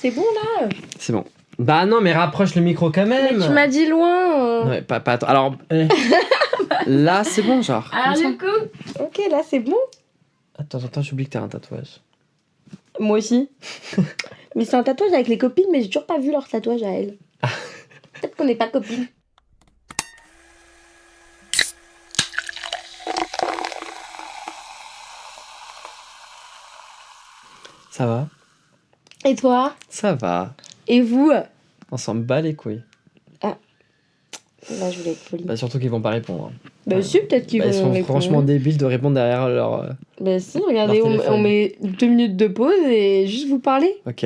C'est bon là? C'est bon. Bah non, mais rapproche le micro quand même. Mais tu m'as dit loin. Non, mais pas toi. Alors, là, c'est bon, genre. Alors comme ça. du coup, ok, là c'est bon. Attends, j'oublie que t'as un tatouage. Moi aussi. Mais c'est un tatouage avec les copines, mais j'ai toujours pas vu leur tatouage à elles. Peut-être qu'on n'est pas copines. Ça va? Et toi? Ça va. Et vous? On s'en bat les couilles. Là, je voulais être polie. Bah, surtout qu'ils vont pas répondre. Bah si, peut-être qu'ils Bah, vont ils sont répondre. franchement débiles de répondre derrière leur. Bah si, regardez, Leur on téléphone. met 2 minutes de pause et juste vous parler. Ok.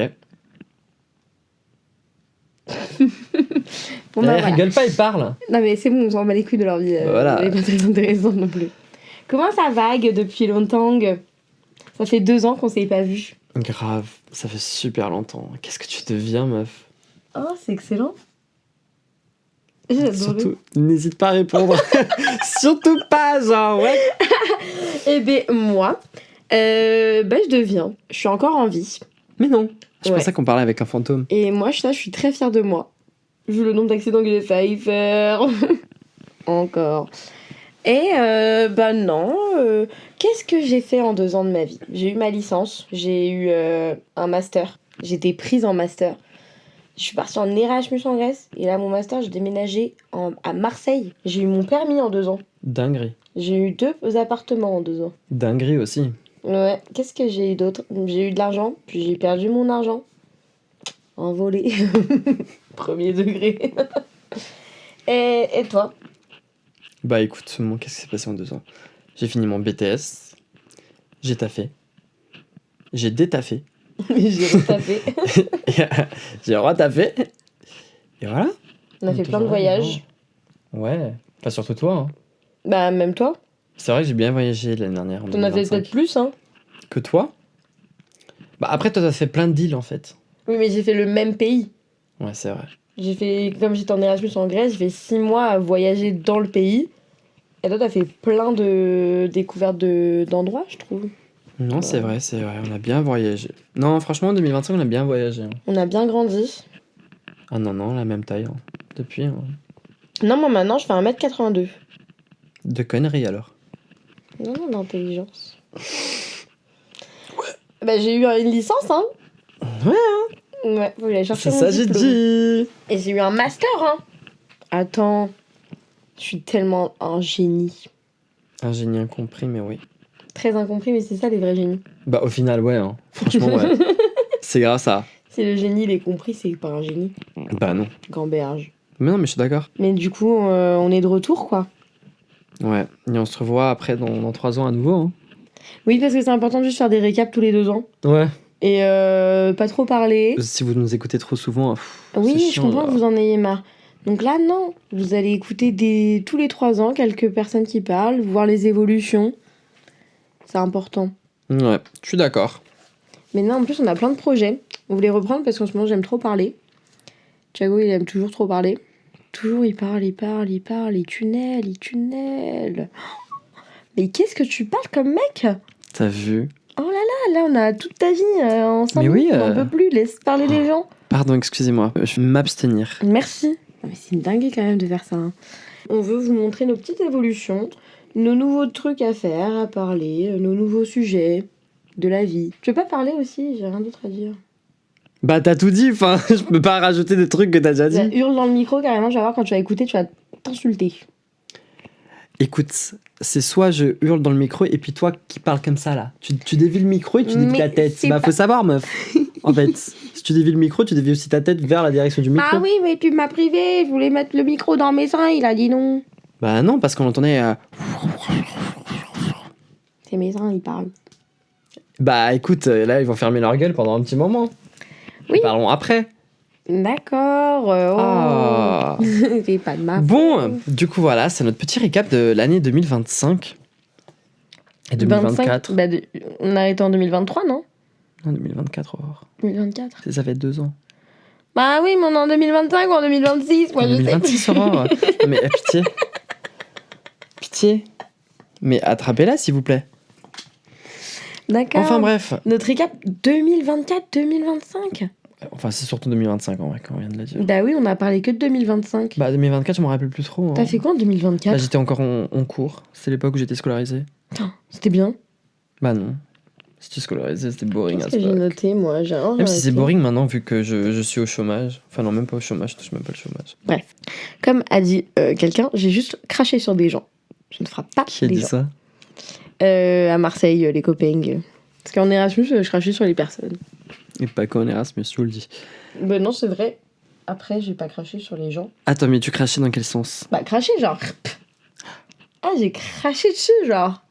Bon Là, bah ils voilà. rigolent pas, ils parlent. Non mais c'est bon, on s'en bat les couilles de leur vie. Voilà. Elle est pas très intéressante non plus. Comment ça vague depuis longtemps? Ça fait 2 ans qu'on s'est pas vu. Grave, ça fait super longtemps. Qu'est-ce que tu deviens, meuf? Oh, c'est excellent. J'ai adoré. Surtout, n'hésite pas à répondre. Surtout pas, genre, ouais. Eh ben moi, je deviens. Je suis encore en vie. Mais non. Je Ouais. pensais qu'on parlait avec un fantôme. Et moi, je suis très fière de moi. Vu le nombre d'accidents que j'ai failli faire. Encore. Et non. Qu'est-ce que j'ai fait en 2 ans de ma vie? J'ai eu ma licence. J'ai eu un master. J'étais prise en master. Je suis partie en Erasmus en Grèce. Et là, mon master, j'ai déménagé à Marseille. J'ai eu mon permis en 2 ans. Dinguerie. J'ai eu 2 appartements en 2 ans. Dinguerie aussi. Ouais, qu'est-ce que j'ai eu d'autre? J'ai eu de l'argent, puis j'ai perdu mon argent. En volée. Premier degré. Et toi? Bah écoute, moi, qu'est-ce qui s'est passé en 2 ans? J'ai fini mon BTS. J'ai taffé. J'ai détaffé. J'ai retapé. J'ai retaffé. Et voilà. On a fait plein de Toujours là, voyages. dedans. Ouais. Pas surtout toi. Hein. Bah, même toi. C'est vrai que j'ai bien voyagé l'année dernière. En T'en as fait 2025. peut-être plus, hein. Que toi? Bah après, toi, t'as fait plein de deals en fait. Oui, mais j'ai fait le même pays. Ouais, c'est vrai. J'ai fait, comme j'étais en Erasmus en Grèce, j'ai fait 6 mois à voyager dans le pays. Et toi, t'as fait plein de découvertes d'endroits, je trouve. Non, c'est vrai. On a bien voyagé. Non, franchement, en 2025, on a bien voyagé. Hein. On a bien grandi. Ah non, la même taille. Hein. Depuis. Hein. Non, moi maintenant, je fais 1m82. De conneries alors. Non, d'intelligence. Ouais. Bah, j'ai eu une licence, hein. Ouais, faut que j'aille chercher C'est mon ça, j'ai diplôme. dit. Et j'ai eu un master, hein. Attends, je suis tellement un génie. Un génie incompris, mais oui. Très incompris, mais c'est ça les vrais génies. Bah au final, ouais. Hein. Franchement, ouais. C'est grâce à. Si le génie il est compris, c'est pas un génie. Bah non. Gamberge. Mais non, mais je suis d'accord. Mais du coup, on est de retour, quoi. Ouais. Et on se revoit après dans 3 ans à nouveau. Hein. Oui, parce que c'est important de juste faire des récaps tous les 2 ans. Ouais. Et pas trop parler. Si vous nous écoutez trop souvent, Oui, c'est je chiant, comprends là. que vous en ayez marre. Donc là, non. Vous allez écouter tous les 3 ans quelques personnes qui parlent, voir les évolutions. C'est important. Ouais, je suis d'accord. Mais non, en plus, on a plein de projets. On voulait reprendre parce qu'en ce moment, j'aime trop parler. Thiago, il aime toujours trop parler. Toujours, il parle. Il tunnel. Mais qu'est-ce que tu parles comme mec? T'as vu? Oh là là, on a toute ta vie en 5 Mais minutes. oui, On n'en peut plus, laisse parler les gens. Pardon, excusez-moi. Je vais m'abstenir. Merci. Non, mais c'est une dinguerie quand même de faire ça. Hein. On veut vous montrer nos petites évolutions, nos nouveaux trucs à faire, à parler, nos nouveaux sujets de la vie. Tu veux pas parler aussi? J'ai rien d'autre à dire. Bah t'as tout dit, enfin, je peux pas rajouter des trucs que t'as déjà dit. Hurle dans le micro carrément, je vais voir quand tu vas écouter, tu vas t'insulter. Écoute, c'est soit je hurle dans le micro et puis toi qui parles comme ça là. Tu dévis le micro et tu dévis Mais ta tête. c'est Bah pas- faut savoir meuf. En fait, si tu dévis le micro, tu dévis aussi ta tête vers la direction du micro. Ah oui, mais tu m'as privé, je voulais mettre le micro dans mes seins, il a dit non. Bah non, parce qu'on entendait... C'est mes seins, ils parlent. Bah écoute, là ils vont fermer leur gueule pendant un petit moment. Oui. Parlons après. D'accord, Ah. c'est pas de ma Bon, du coup voilà, c'est notre petit récap de l'année 2025. Et 2024. 25, on a arrêté en 2023, non? Non, 2024, Aurore. 2024. Ça fait 2 ans. Bah oui, mais on est en 2025 ou en 2026, moi En je sais 2026, Aurore. Non, mais pitié. Pitié. Mais attrapez-la, s'il vous plaît. D'accord. Enfin bref. Notre récap 2024-2025. Enfin, c'est surtout 2025 en vrai, quand on vient de le dire. Bah oui, on a parlé que de 2025. Bah, 2024, je m'en rappelle plus trop. T'as Hein. fait quoi en 2024? Bah, j'étais encore en cours. C'est l'époque où j'étais scolarisé. C'était bien. Bah, non. C'était scolarisé, c'était boring. Qu'est-ce que j'ai noté, moi? J'ai rien Même si c'est noté. boring maintenant, vu que je suis au chômage. Enfin, non, même pas au chômage, je touche même pas le chômage. Comme a dit quelqu'un, j'ai juste craché sur des gens. Je ne frappe pas Qui a des dit gens. ça? À Marseille, les copains. Parce qu'en Erasmus, je crachais sur les personnes. Et pas qu'en Erasmus, je vous le dis. Ben non, c'est vrai. Après, j'ai pas craché sur les gens. Attends, mais tu crachais dans quel sens? Bah, cracher, genre. Ah, j'ai craché dessus, genre.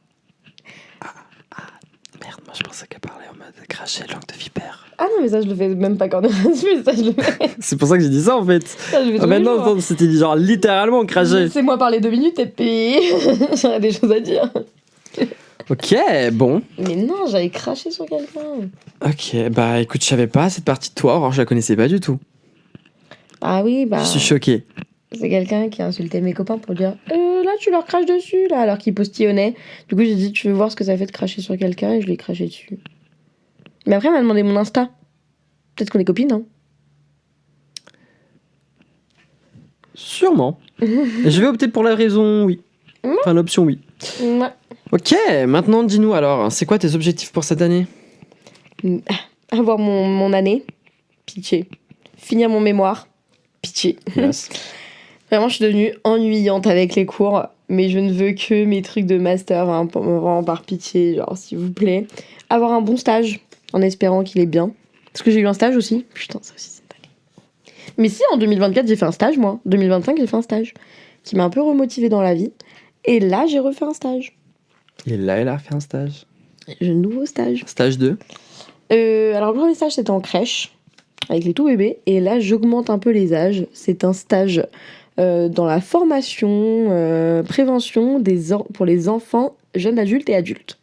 Merde, moi je pensais qu'elle parlait en mode cracher langue de vipère. Ah non, mais ça, je le fais même pas qu'en Erasmus. Ça, je le fais. C'est pour ça que j'ai dit ça en fait. Ça, je le fais Ah, tous mais les non, jours, hein. non, c'était dit genre littéralement cracher. Laissez-moi parler 2 minutes et puis j'aurais des choses à dire. Ok, bon. Mais non, j'avais craché sur quelqu'un. Ok, bah écoute, je savais pas cette partie de toi, alors je la connaissais pas du tout. Ah oui, bah. Je suis choqué. C'est quelqu'un qui a insulté mes copains pour dire là, tu leur craches dessus, là, alors qu'ils postillonnaient. Du coup, j'ai dit tu veux voir ce que ça fait de cracher sur quelqu'un et je lui ai craché dessus. Mais après, elle m'a demandé mon Insta. Peut-être qu'on est copines, hein. Sûrement. Je vais opter pour la raison oui. Enfin, l'option oui. Ouais. Ok, maintenant dis-nous alors, c'est quoi tes objectifs pour cette année? Avoir mon année. Pitié. Finir mon mémoire. Pitié. Yes. Vraiment, je suis devenue ennuyante avec les cours, mais je ne veux que mes trucs de master, hein, vraiment par pitié, genre s'il vous plaît. Avoir un bon stage, en espérant qu'il est bien. Parce que j'ai eu un stage aussi. Putain, ça aussi, c'est dingue. Mais si, en 2024, j'ai fait un stage, moi. 2025, j'ai fait un stage. Qui m'a un peu remotivée dans la vie. Et là, j'ai refait un stage. Et là, elle a fait un stage. J'ai un nouveau stage. Stage 2. Alors, le premier stage, c'était en crèche, avec les tout bébés. Et là, j'augmente un peu les âges. C'est un stage dans la formation, prévention pour les enfants, jeunes adultes et adultes.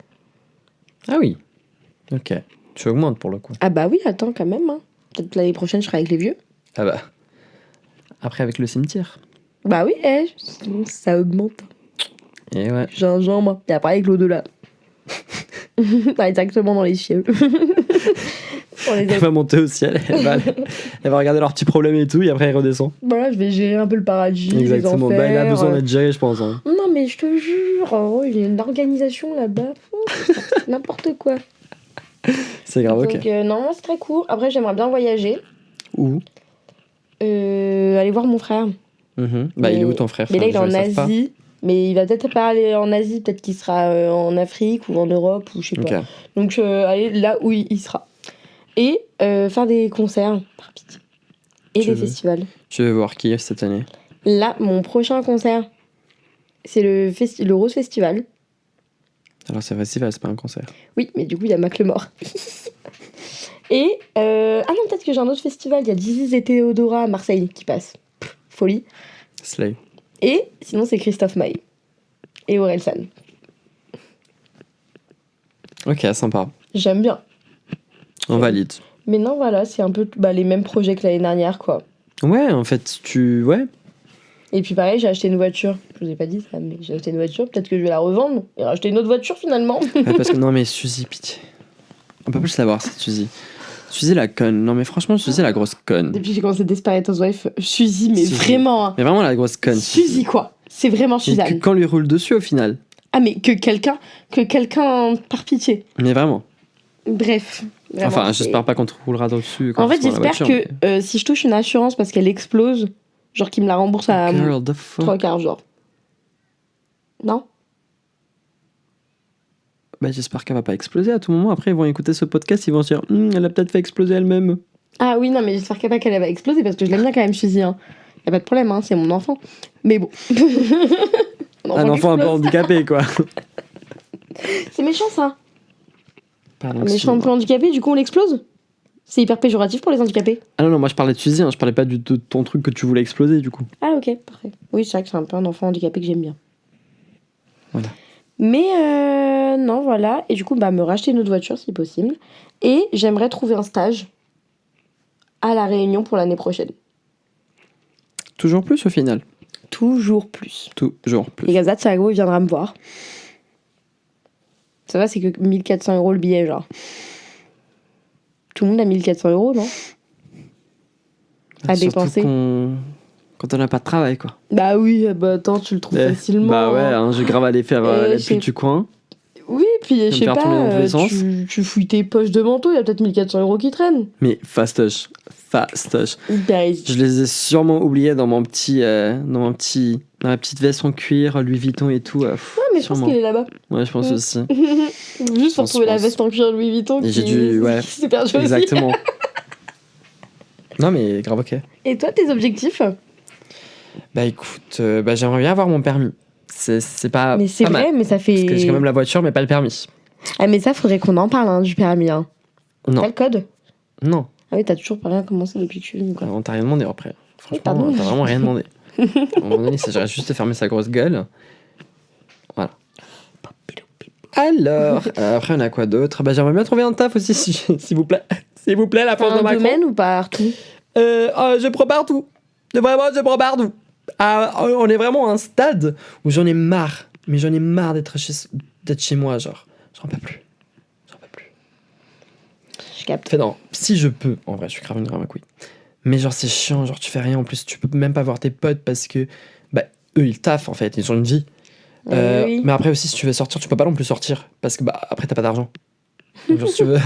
Ah oui. Ok. Tu augmentes pour le coup. Ah bah oui, attends quand même. Hein. Peut-être l'année prochaine, je serai avec les vieux. Ah bah. Après, avec le cimetière. Bah oui, ça augmente. Et ouais. J'ai un genre, moi. Et après, avec l'au-delà. Pas directement dans les cieux. Pour les Elle va monter au ciel, elle va regarder leurs petits problèmes et tout, et après elle redescend. Voilà, je vais gérer un peu le paradis, Exactement. les enfers. Bah, il a besoin d'être géré, je pense. Hein. Non, mais je te jure, oh, il y a une organisation là-bas. N'importe quoi. C'est grave, ok. Donc, non, c'est très cool. Après, j'aimerais bien voyager. Où? Aller voir mon frère. Bah, il est où ton frère? Mais là, il est Enfin, en je le savent pas. Asie. Mais il va peut-être pas aller en Asie. Peut-être qu'il sera en Afrique ou en Europe ou je sais pas. Ok. Donc, aller là où il sera. Et faire des concerts, par pitié. Et Tu des veux. festivals. Tu veux voir qui cette année? Là, mon prochain concert, c'est le Rose Festival. Alors, c'est un festival, c'est pas un concert. Oui, mais du coup, il y a Macklemore. Et, ah non, peut-être que j'ai un autre festival. Il y a Dizzy et Théodora à Marseille qui passe. Pff, folie. Slay. Et sinon, c'est Christophe Maé. Et Orelsan. Ok, sympa. J'aime bien. On valide. Mais non, voilà, c'est un peu les mêmes projets que l'année dernière, quoi. Ouais, en fait, Ouais. Et puis pareil, j'ai acheté une voiture. Je vous ai pas dit ça, mais j'ai acheté une voiture. Peut-être que je vais la revendre et racheter une autre voiture finalement. Ouais, parce que non, mais Suzy, pitié. On peut plus savoir, cette Suzy. Suzy la conne. Non, mais franchement, Suzy la grosse conne. Depuis que j'ai commencé Desperate Housewives, Suzy, mais Suzy. vraiment. Hein. Mais vraiment la grosse conne. Suzy, quoi. C'est vraiment Et Suzanne. qu'on lui roule dessus au final. Ah, mais que quelqu'un par pitié. Mais vraiment. Bref. Vraiment, Enfin, c'est- j'espère pas qu'on te roulera dessus. Quand En fait, tu seras dans la j'espère voiture, que si je touche une assurance parce qu'elle explose, genre qu'il me la rembourse à mais- Girl, the fuck. 3/4, genre. Non? Bah, j'espère qu'elle va pas exploser à tout moment. Après, ils vont écouter ce podcast, ils vont se dire elle a peut-être fait exploser elle-même. Ah oui, non, mais j'espère qu'elle va exploser parce que je l'aime bien quand même, Suzy. Hein. Y a pas de problème, hein, c'est mon enfant. Mais bon. Un enfant un peu explose. handicapé, quoi. C'est méchant, ça. Pardon, Un méchant un excuse-moi. peu handicapé, du coup on l'explose. C'est hyper péjoratif pour les handicapés. Ah non, moi je parlais de Suzy, je parlais pas de ton truc que tu voulais exploser, du coup. Ah ok, parfait. Oui, c'est vrai que c'est un peu un enfant handicapé que j'aime bien. Voilà. Mais non, voilà. Et du coup, me racheter une autre voiture si possible. Et j'aimerais trouver un stage à La Réunion pour l'année prochaine. Toujours plus au final. Toujours plus. Toujours plus. Et Gaza Thiago, il viendra me voir. Ça va, c'est que 1 400 € le billet, genre. Tout le monde a 1 400 €, non? à Surtout dépenser. quand on n'a pas de travail, quoi. Bah oui, bah attends, tu le trouves facilement. Bah ouais, hein. hein, j'ai grave allé faire la je sais- pute du coin. Oui, puis je me sais faire tomber dans tous pas, les sens. tu fouilles tes poches de manteau, il y a peut-être 1400 € qui traînent. Mais fastoche. Hyper easy. Je les ai sûrement oubliés dans ma petite veste en cuir, Louis Vuitton et tout. Ouais, mais je pense sûrement. qu'il est là-bas. Ouais, je pense Mm. aussi. Juste pour Je trouver la pense. veste en cuir Louis Vuitton Et j'ai qui dû- ouais. qui s'est perdue aussi. Exactement. Non, mais grave, ok. Et toi, tes objectifs? Bah écoute, j'aimerais bien avoir mon permis. C'est pas. Mais c'est pas mal. vrai, mais ça Parce que j'ai fait... quand même la voiture, mais pas le permis. Ah mais ça, faudrait qu'on en parle, hein, du permis. Hein. Non. T'as le code? Non. Ah oui, t'as toujours pas rien commencé depuis que tu es venu, quoi. On t'a rien demandé après. Franchement, pardon. t'as vraiment rien demandé. À un moment donné, il s'agirait juste de fermer sa grosse gueule. Voilà. Alors, après, on a quoi d'autre? Bah, j'aimerais bien trouver un taf aussi, s'il vous plaît. S'il vous plaît, la T'as France de un Macron. domaine ou partout? Je prends partout. Vraiment, je prends partout. On est vraiment à un stade où j'en ai marre. Mais j'en ai marre d'être chez moi, genre. J'en peux plus. Je capte. Fait non, si je peux, en vrai, je suis grave une drama queen. Mais genre, c'est chiant, genre, tu fais rien. En plus, tu peux même pas voir tes potes parce que, bah, eux, ils taffent, en fait. Ils ont une vie. Oui. Mais après aussi, si tu veux sortir, tu peux pas non plus sortir. Parce que, bah, après, t'as pas d'argent. Donc, genre, si tu veux. Du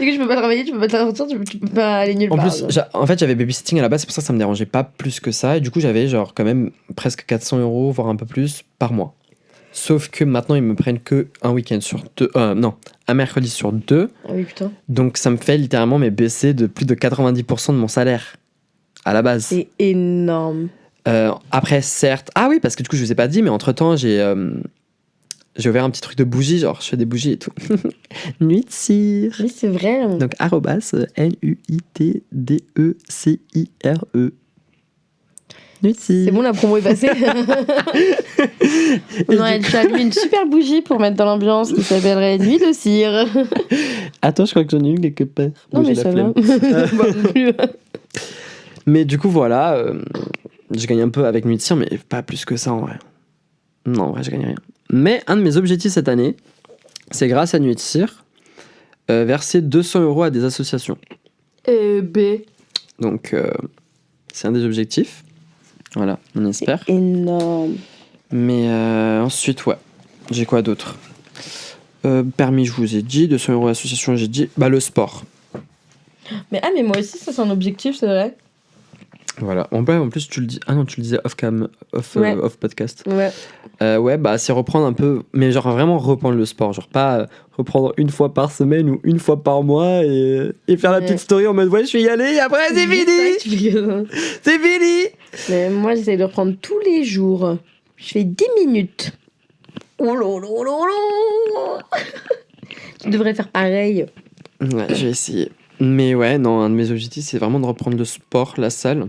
coup, tu peux pas travailler, tu peux pas te sortir, tu peux pas aller nulle En part. plus, genre. en fait, j'avais babysitting à la base, c'est pour ça que ça me dérangeait pas plus que ça. Et du coup, j'avais genre quand même presque 400 €, voire un peu plus, par mois. Sauf que maintenant, ils me prennent que un week-end sur deux. Non, un mercredi sur deux. Ah oui, putain. Donc, ça me fait littéralement baisser de plus de 90% de mon salaire. À la base. C'est énorme. Après, certes. Ah oui, parce que du coup, je vous ai pas dit, mais entre temps, j'ai ouvert un petit truc de bougie. Genre, je fais des bougies et tout. Nuit de cire. Oui, c'est vrai. Donc, @NUITDECIRE. Nuit de cire. C'est bon, la promo est passée. On aurait dû allumer une super bougie pour mettre dans l'ambiance qui s'appellerait Nuit de cire. Attends, je crois que j'en ai une quelque part. Non, Bon, mais j'ai ça la va. flemme. Moi non plus. Mais du coup, voilà. Je gagne un peu avec Nuit de cire, mais pas plus que ça en vrai. Non, en vrai, je gagne rien. Mais un de mes objectifs cette année, c'est grâce à Nuit de cire, verser 200 € à des associations. B. Donc, c'est un des objectifs. Voilà, on espère. Énorme. Mais ensuite, ouais. J'ai quoi d'autre? Permis, je vous ai dit. 200 € association, j'ai dit. Bah, le sport. Mais moi aussi, ça c'est un objectif, c'est vrai. Voilà. En plus, tu le dis. Ah non, tu le disais off-cam, Ouais. off podcast. Ouais. Ouais, bah, c'est reprendre un peu. Mais genre, vraiment reprendre le sport. Genre, pas reprendre une fois par semaine ou une fois par mois et faire la Ouais. petite story en mode ouais, je suis y allé et après, c'est fini! C'est fini! Mais moi, j'essaie de reprendre tous les jours. Je fais 10 minutes. Oh là là là là. Tu devrais faire pareil. Ouais, je vais essayer. Mais ouais, non, un de mes objectifs, c'est vraiment de reprendre le sport, la salle.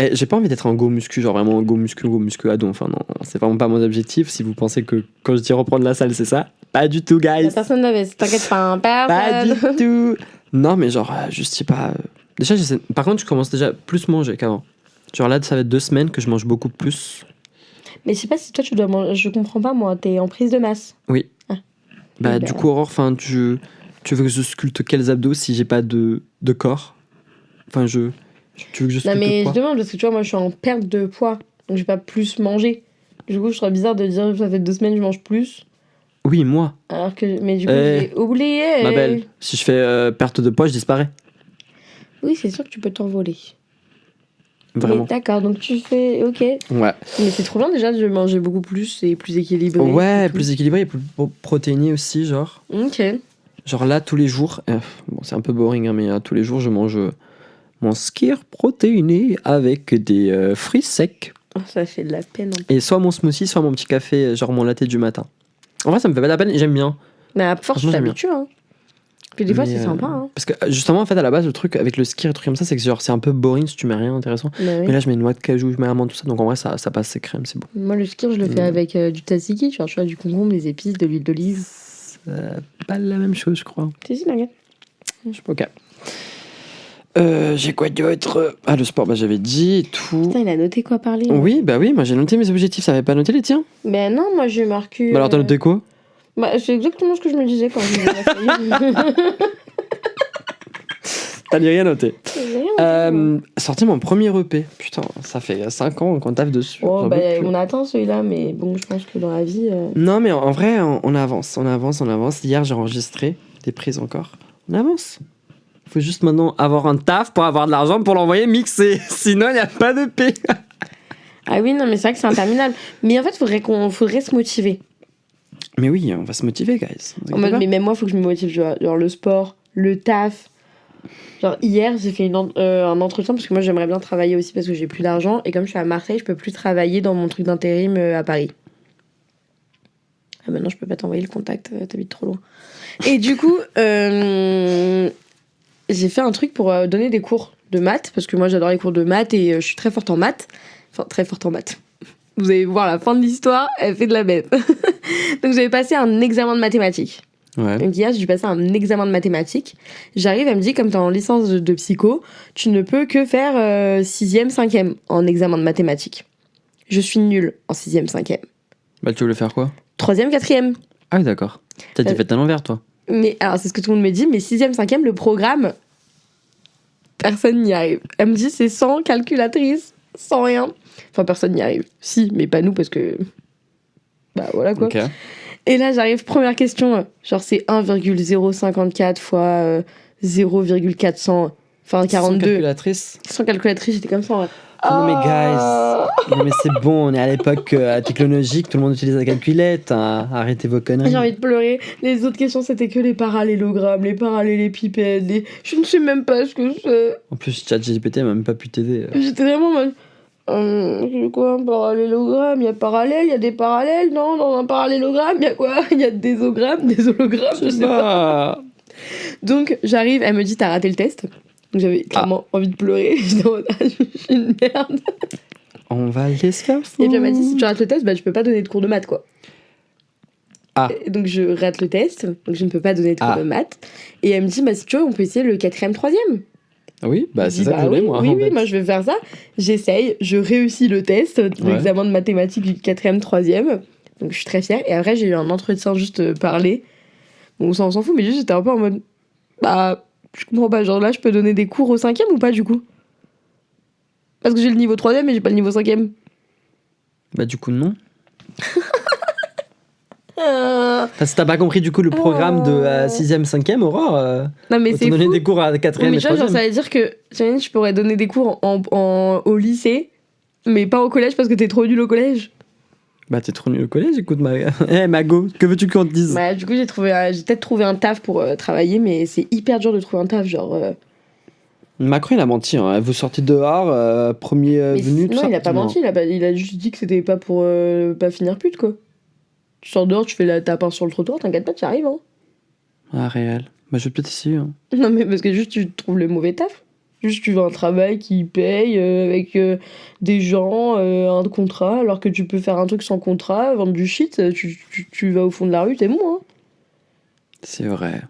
Et j'ai pas envie d'être un go muscu, genre vraiment un go muscu à don. Enfin, non, c'est vraiment pas mon objectif. Si vous pensez que quand je dis reprendre la salle, c'est ça, pas du tout, guys. Personne n'avait, t'inquiète pas, hein, Pas personne. du tout. Non, mais genre, je sais pas. Déjà, par contre, je commence déjà plus manger qu'avant. Genre là, ça va être 2 semaines que je mange beaucoup plus. Mais je sais pas si toi tu dois manger. Je comprends pas, moi. T'es en prise de masse. Oui. Ah. Bah, Et du ben. coup, Aurore, enfin, tu veux que je sculpte quels abdos si j'ai pas de corps? Enfin, tu veux que je Non, sculpte mais quoi? je demande parce que tu vois, moi je suis en perte de poids. Donc je vais pas plus manger. Du coup, je trouve bizarre de dire ça fait 2 semaines que je mange plus. Oui, moi, Alors que. Mais du coup, Eh, j'ai oublié. ma belle. Si je fais perte de poids, je disparais. Oui, c'est sûr que tu peux t'envoler. Vraiment. Mais d'accord, donc tu fais. Ok. Ouais. Mais c'est trop bien déjà de manger beaucoup plus et plus équilibré. Ouais, et tout. plus équilibré et plus protéiné aussi, genre. Ok. Genre là, tous les jours, bon, c'est un peu boring, hein, mais tous les jours, je mange mon skyr protéiné avec des fruits secs. Oh, ça fait de la peine. Un peu. Et soit mon smoothie, soit mon petit café, genre mon latte du matin. En vrai, ça me fait pas de la peine et j'aime bien. Mais à force, tu Franchement, j'aime t'habitues. Hein. Puis des fois, Mais, c'est sympa. Hein. Parce que justement, en fait, à la base, le truc avec le skyr et trucs comme ça, c'est que genre, c'est un peu boring si tu mets rien d'intéressant. Mais oui. Mais là, je mets une noix de cajou, je mets amande, tout ça. Donc en vrai, ça passe, c'est crème, c'est bon. Moi, le skyr, je le fais avec du tzatziki, tu vois, du concombre, des épices, de l'huile d'olive. C'est pas la même chose, je crois. Si, si, regarde. Je sais pas, ok. J'ai quoi d'autre? Ah, le sport, bah j'avais dit et tout. Putain, il a noté quoi parler. Oui, bah oui, moi j'ai noté mes objectifs, ça avait pas noté les tiens? Mais non, moi, j'ai marqué. Bah alors t'as noté quoi? Bah, c'est exactement ce que je me disais quand je lisais la feuille. T'as rien noté. J'ai rien noté, moi. Sorti mon premier EP. Putain, ça fait 5 ans qu'on taffe dessus. Oh, J'en bah, peux plus. on attend celui-là, mais bon, je pense que dans la vie. Non, mais en vrai, on avance, on avance, on avance. Hier, j'ai enregistré des prises encore. On avance. Faut juste maintenant avoir un taf pour avoir de l'argent pour l'envoyer mixer. Sinon, il n'y a pas de paix. Ah oui, non, mais c'est vrai que c'est interminable. Mais en fait, faudrait se motiver. Mais oui, on va se motiver, guys. En mode, mais même moi, faut que je me motive. Genre le sport, le taf. Genre hier, j'ai fait un entretien parce que moi, j'aimerais bien travailler aussi parce que j'ai plus d'argent. Et comme je suis à Marseille, je peux plus travailler dans mon truc d'intérim à Paris. Ah, maintenant, je peux pas t'envoyer le contact, t'habites trop loin. Et du coup, j'ai fait un truc pour donner des cours de maths parce que moi, j'adore les cours de maths et je suis très forte en maths. Enfin, très forte en maths. Vous allez voir la fin de l'histoire, elle fait de la bête. Donc j'avais passé un examen de mathématiques. Ouais. Donc hier, j'ai dû passer un examen de mathématiques. J'arrive, elle me dit, comme tu es en licence de psycho, tu ne peux que faire 6e, 5e en examen de mathématiques. Je suis nulle en 6e, 5e. Bah, tu voulais faire quoi? 3e, 4e. Ah oui, d'accord. T'as été faite à l'envers, toi. Mais alors, c'est ce que tout le monde me dit, mais 6e, 5e, le programme, personne n'y arrive. Elle me dit, c'est sans calculatrice, sans rien. Enfin, personne n'y arrive. Si, mais pas nous, parce que... Bah voilà quoi. Ok. Et là, j'arrive, première question, genre c'est 1,054 fois 0,400, enfin 42. Sans calculatrice. Sans calculatrice, j'étais comme ça. Ouais. Non mais guys, non mais c'est bon, on est à l'époque technologique, tout le monde utilise la calculette, hein. Arrêtez vos conneries. J'ai envie de pleurer. Les autres questions, c'était que les parallélogrammes, les parallélépipèdes, je ne sais même pas ce que c'est. En plus, ChatGPT m'a même pas pu t'aider. J'étais vraiment en mode... c'est quoi un parallélogramme? Il y a parallèle, il y a des parallèles, non? Dans un parallélogramme, il y a quoi? Il y a des hologrammes, je sais pas. Donc j'arrive, elle me dit t'as raté le test. Donc j'avais clairement envie de pleurer. J'étais en mode, je suis une merde. On va les se faire foutre. Et puis elle m'a dit si tu rates le test, bah tu peux pas donner de cours de maths quoi. Ah. Et donc je rate le test, donc je ne peux pas donner de cours de maths. Et elle me dit bah si tu veux on peut essayer le 4e, 3e. Oui, bah Je c'est dis, ça que je voulais moi. Oui, en oui, fait. moi je vais faire ça. J'essaye, je réussis le test, l'examen de mathématiques du 4e, 3e. Donc je suis très fière. Et après j'ai eu un entretien juste parler. Bon ça on s'en fout, mais juste j'étais un peu en mode bah je comprends pas, genre là je peux donner des cours au 5e ou pas du coup? Parce que j'ai le niveau 3e mais j'ai pas le niveau 5e. Bah du coup non. Enfin, si t'as pas compris du coup le programme de 6e, 5e, Aurore, non mais c'est donner fou. des cours à 4e Mais et tu vois, genre 3e. ça veut dire que j'imagine, je pourrais donner des cours au lycée, mais pas au collège parce que t'es trop nul au collège. Bah t'es trop nul au collège, écoute Mago, que veux-tu qu'on te dise? Bah, du coup, j'ai peut-être trouvé un taf pour travailler, mais c'est hyper dur de trouver un taf. Genre, Macron il a menti, hein. Vous sortez dehors, premier mais venu, tout non, ça. il a pas Non. menti, il a juste dit que c'était pas pour pas finir pute, quoi. Tu sors dehors, tu fais la tape sur le trottoir, t'inquiète pas, tu arrives, hein. Ah réel. Bah je vais peut-être essayer. Hein. Non, mais parce que juste tu trouves le mauvais taf. Juste tu veux un travail qui paye avec des gens, un contrat, alors que tu peux faire un truc sans contrat, vendre du shit, tu vas au fond de la rue, t'es bon, hein. C'est vrai.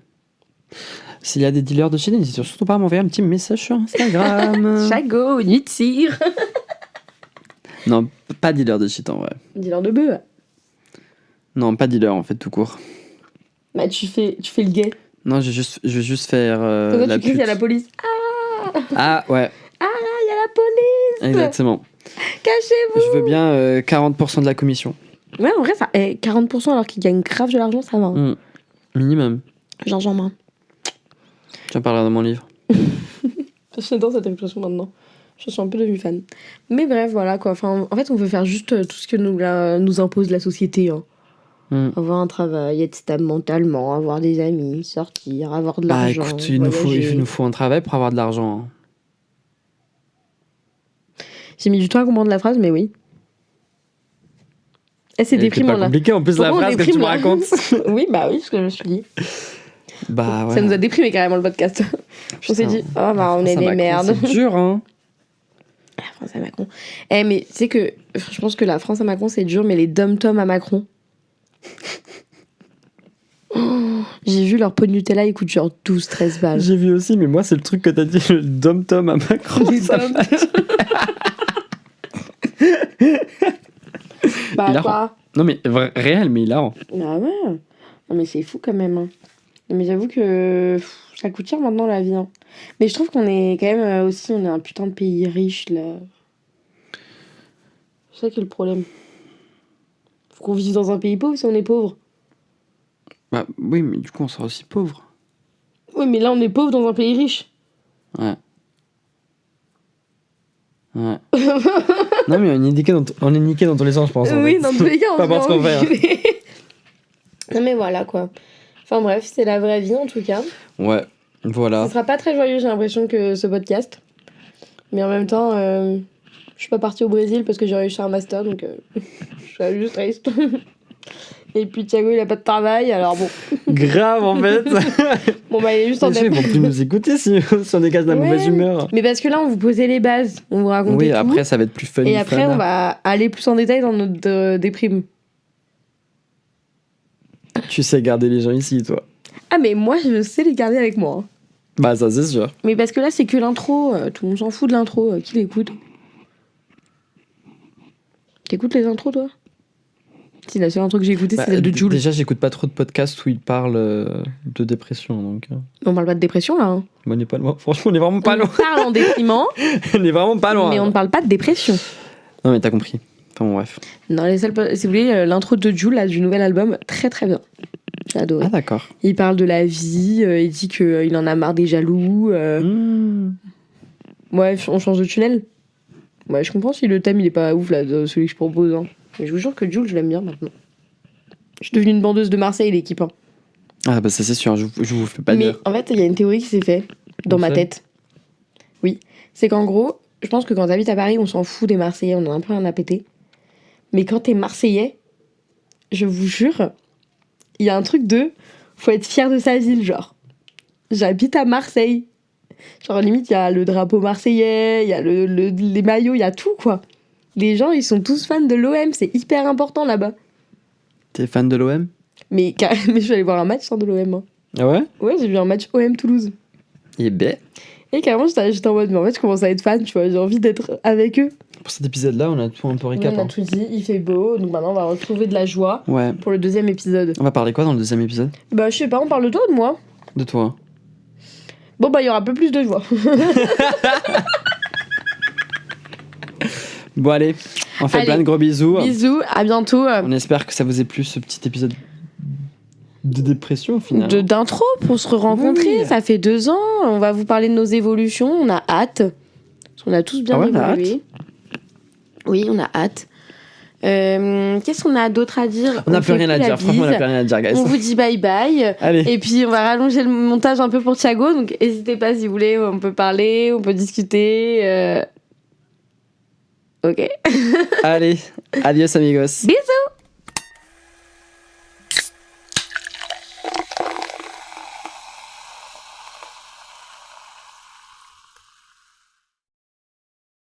S'il y a des dealers de chez nous, n'hésitez surtout pas à m'envoyer un petit message sur Instagram. Chago, nuit de cire. Non, pas dealer de shit en vrai. Dealer de bœuf. Non, pas dealer en fait, tout court. Bah, tu fais le gay. Non, je vais juste faire Comme ça, la tu cries, il y a pute. la police. Ah ouais, Ah, il y a la police. exactement. Cachez-vous. Je veux bien 40% de la commission. Ouais, en vrai, ça, 40% alors qu'il gagne grave de l'argent, ça va. Hein. Minimum. Jean Main. Tu en parleras dans mon livre. J'adore cette expression maintenant. Je suis un peu devenue fan. Mais bref, voilà quoi. Enfin, en fait, on veut faire juste tout ce que nous impose la société. Hein. Avoir un travail, être stable mentalement, avoir des amis, sortir, avoir de l'argent. Bah écoute, il nous faut un travail pour avoir de l'argent. Hein. J'ai mis du temps à comprendre la phrase, mais oui. Eh, c'est déprimant pas là. compliqué en plus la Pourquoi on phrase que tu déprime, me là racontes. Oui, bah oui, ce que je me suis dit. Bah ouais. Ça nous a déprimé carrément le podcast. On s'est dit, oh bah on est des merdes. C'est dur, hein. La France à Macron. Eh, mais tu sais que je pense que la France à Macron c'est dur, mais les dom-toms à Macron. Oh, j'ai vu leur pot de Nutella, ils coûtent genre 12-13 balles. J'ai vu aussi, mais moi c'est le truc que t'as dit, le dom-tom à Macron. Les ça dom-toms. Bah Hilarant. quoi? Non mais réel, mais hilarant. Bah ouais. Non mais c'est fou quand même. Hein. Mais j'avoue que ça coûte cher maintenant la vie. Hein. Mais je trouve qu'on est quand même aussi, on est un putain de pays riche là. C'est ça qui est le problème. Faut qu'on vive dans un pays pauvre si on est pauvre. Bah oui, mais du coup, on sera aussi pauvre. Oui, mais là on est pauvre dans un pays riche. Ouais. Ouais. Non, mais on est niqué dans tous les sens, je pense. Oui, dans tous les cas, on Pas importe ce qu'on fait. Hein. Non, mais voilà quoi. Enfin bref, c'est la vraie vie en tout cas. Ouais, voilà. Ce sera pas très joyeux, j'ai l'impression, que ce podcast. Mais en même temps, je suis pas partie au Brésil parce que j'ai réussi un master, donc je suis juste triste. Et puis Thiago, il a pas de travail, alors bon. Grave en fait. Bon bah il est juste en Ils vont plus nous écouter si on est casse de la mauvaise humeur. Mais parce que là, on vous posait les bases, on vous racontait Oui, tout. après ça va être plus fun. Et après, on va aller plus en détail dans notre déprime. Tu sais garder les gens ici, toi. Ah mais moi, je sais les garder avec moi. Hein. Bah ça c'est sûr. Mais parce que là, c'est que l'intro, tout le monde s'en fout de l'intro, qui l'écoute? T'écoutes les intros, toi? Si, la seule intro que j'ai écoutée, c'est celle de Jul. Déjà, j'écoute pas trop de podcasts où ils parlent de dépression, donc... On parle pas de dépression, là. Hein. On n'est pas loin. Franchement, on est vraiment pas loin. On parle en déprimant. On est vraiment pas loin. Mais on ne parle pas de dépression. Non, mais t'as compris. Enfin, bon, bref. Non, si vous voulez, l'intro de Jul, là, du nouvel album, très très bien. J'ai adoré. Ah, d'accord. Il parle de la vie, il dit qu'il en a marre des jaloux. Ouais, on change de tunnel. Ouais, je comprends si le thème, il est pas ouf, là, de celui que je propose. Hein. Mais je vous jure que Jul, je l'aime bien maintenant. Je suis devenue une bandeuse de Marseille, l'équipe. Hein. Ah bah ça c'est sûr, je vous fais pas Mais dire. en fait, il y a une théorie qui s'est faite dans ma tête. Oui. C'est qu'en gros, je pense que quand t'habites à Paris, on s'en fout des Marseillais, on a un peu rien à péter. Mais quand t'es Marseillais, je vous jure, il y a un truc de... Faut être fier de sa ville, genre. J'habite à Marseille. Genre, limite, il y a le drapeau marseillais, il y a les maillots, il y a tout, quoi. Les gens, ils sont tous fans de l'OM, c'est hyper important là-bas. T'es fan de l'OM ? Mais je suis allée voir un match de l'OM. Hein. Ah ouais ? Ouais, j'ai vu un match OM Toulouse. Et ben. Et carrément, j'étais en mode, mais en fait, je commence à être fan, tu vois, j'ai envie d'être avec eux. Pour cet épisode-là, on a tout un peu récap. On a tout dit, il fait beau, donc maintenant, on va retrouver de la joie pour le deuxième épisode. On va parler quoi dans le deuxième épisode ? Bah, je sais pas, on parle de toi ou de moi ? De toi. Bon, bah, il y aura un peu plus de joie. Bon, allez, on fait plein de gros bisous. Bisous, à bientôt. On espère que ça vous ait plu, ce petit épisode de dépression, au final. D'intro, pour se rencontrer. Oui. Ça fait 2 ans, on va vous parler de nos évolutions, on a hâte. On a tous bien évolué. Oui, on a hâte. Qu'est-ce qu'on a d'autre à dire ? On n'a plus rien à dire, franchement, on n'a plus rien à dire, guys. On vous dit bye bye. Allez. Et puis, on va rallonger le montage un peu pour Thiago, donc n'hésitez pas si vous voulez, on peut parler, on peut discuter. Ok. Allez, adios amigos. Bisous.